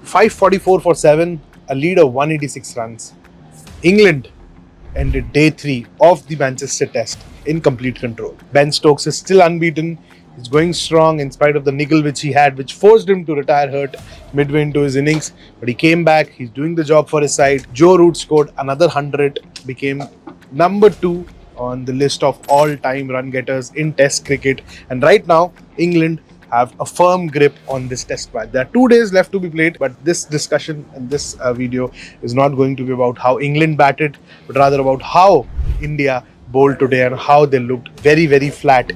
544 for 7, a lead of 186 runs. England ended day 3 of the Manchester Test in complete control. Ben Stokes is still unbeaten. He's going strong in spite of the niggle which he had, which forced him to retire hurt midway into his innings. But he came back. He's doing the job for his side. Joe Root scored another 100, became number 2 on the list of all-time run getters in Test cricket. And right now, England have a firm grip on this test match. There are 2 days left to be played, but this discussion and this video is not going to be about how England batted, but rather about how India bowled today and how they looked very, very flat.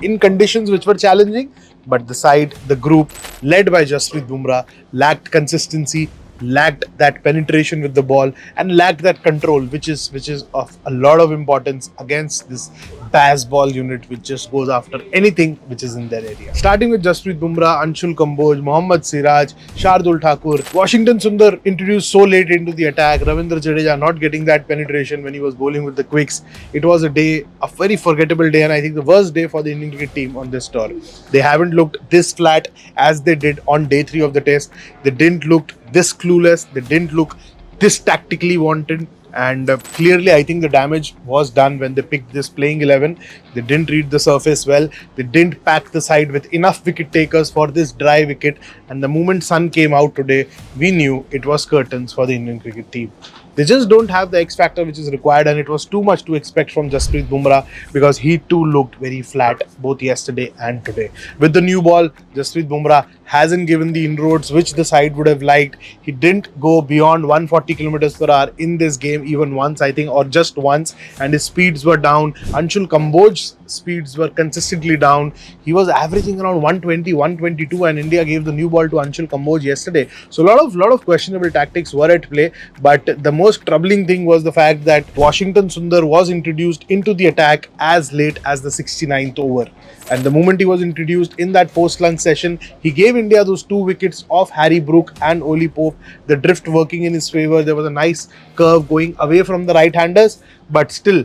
In conditions which were challenging, but the group led by Jasprit Bumrah lacked consistency, lacked that penetration with the ball, and lacked that control, which is of a lot of importance against this Baz ball unit, which just goes after anything which is in their area. Starting with Jasprit Bumrah, Anshul Kamboj, Mohammad Siraj, Shardul Thakur, Washington Sundar introduced so late into the attack, Ravindra Jadeja not getting that penetration when he was bowling with the quicks. It was a very forgettable day, and I think the worst day for the Indian cricket team on this tour. They haven't looked this flat as they did on day 3 of the test. They didn't look this clueless. They didn't look this tactically wanted. And clearly, I think the damage was done when they picked this playing 11. They didn't read the surface well. They didn't pack the side with enough wicket takers for this dry wicket. And the moment sun came out today, we knew it was curtains for the Indian cricket team. They just don't have the X factor which is required, and it was too much to expect from Jasprit Bumrah because he too looked very flat both yesterday and today. With the new ball, Jasprit Bumrah hasn't given the inroads which the side would have liked. He didn't go beyond 140 kilometers per hour in this game even once, I think, or just once, and his speeds were down. Anshul Kamboj's speeds were consistently down. He was averaging around 120, 122, and India gave the new ball to Anshul Kamboj yesterday. So a lot of questionable tactics were at play, but the most troubling thing was the fact that Washington Sundar was introduced into the attack as late as the 69th over. And the moment he was introduced in that post-lunch session, he gave India those 2 wickets off Harry Brook and Oli Pope, the drift working in his favour. There was a nice curve going away from the right-handers, but still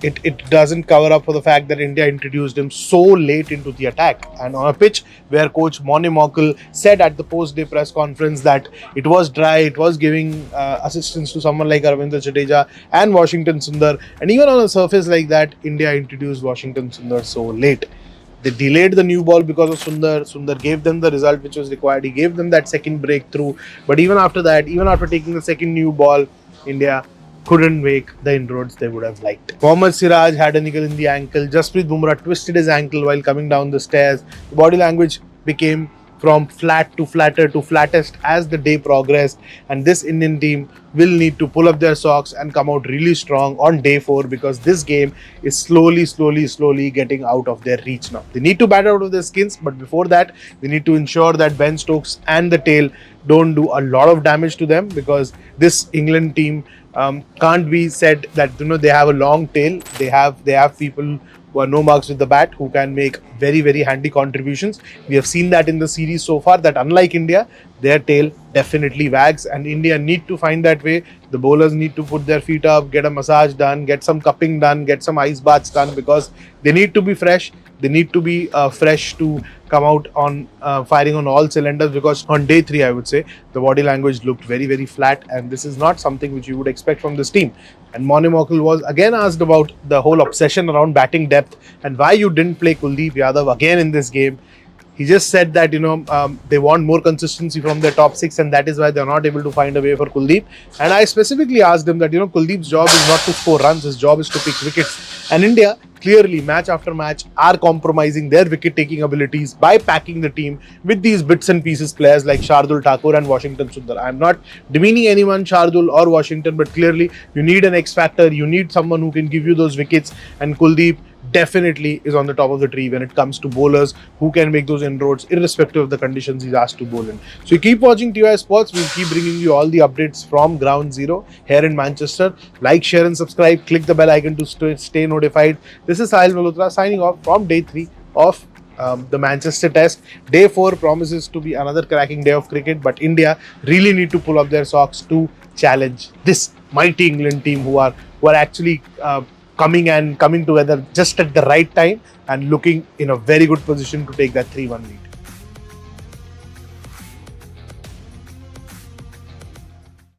it doesn't cover up for the fact that India introduced him so late into the attack. And on a pitch where coach Mone Mockle said at the post-day press conference that it was dry, it was giving assistance to someone like Ravindra Jadeja and Washington Sundar, and even on a surface like that, India introduced Washington Sundar so late. They delayed the new ball because of Sundar. Sundar gave them the result which was required. He gave them that second breakthrough. But even after that, even after taking the second new ball, India couldn't make the inroads they would have liked. Mohammad Siraj had a niggle in the ankle. Jasprit Bumrah twisted his ankle while coming down the stairs. The body language became from flat to flatter to flattest as the day progressed, and this Indian team will need to pull up their socks and come out really strong on day 4 because this game is slowly getting out of their reach now. They need to bat out of their skins, but before that, they need to ensure that Ben Stokes and the tail don't do a lot of damage to them, because this England team can't be said that they have a long tail. They have people who are no marks with the bat, who can make very handy contributions. We have seen that in the series so far, that unlike India, their tail definitely wags, and India need to find that way. The bowlers need to put their feet up, get a massage done, get some cupping done, get some ice baths done, because they need to be fresh. They need to be fresh to come out on firing on all cylinders, because on day 3, I would say, the body language looked very flat, and this is not something which you would expect from this team. And Mone Mockle was again asked about the whole obsession around batting depth and why you didn't play Kuldeep Yadav again in this game. He just said that they want more consistency from their top 6, and that is why they're not able to find a way for Kuldeep. And I specifically asked him that Kuldeep's job is not to score runs, his job is to pick wickets. And India clearly, match after match, are compromising their wicket-taking abilities by packing the team with these bits and pieces players like Shardul Thakur and Washington Sundar. I'm not demeaning anyone, Shardul or Washington, but clearly you need an X-factor, you need someone who can give you those wickets, and Kuldeep definitely is on the top of the tree when it comes to bowlers who can make those inroads irrespective of the conditions he's asked to bowl in. So you keep watching TOI Sports. We'll keep bringing you all the updates from Ground Zero here in Manchester. Like, share and subscribe. Click the bell icon to stay notified. This is Sahil Malhotra signing off from day 3 of the Manchester Test. Day 4 promises to be another cracking day of cricket, but India really need to pull up their socks to challenge this mighty England team who are actually coming together just at the right time and looking in a very good position to take that 3-1 lead.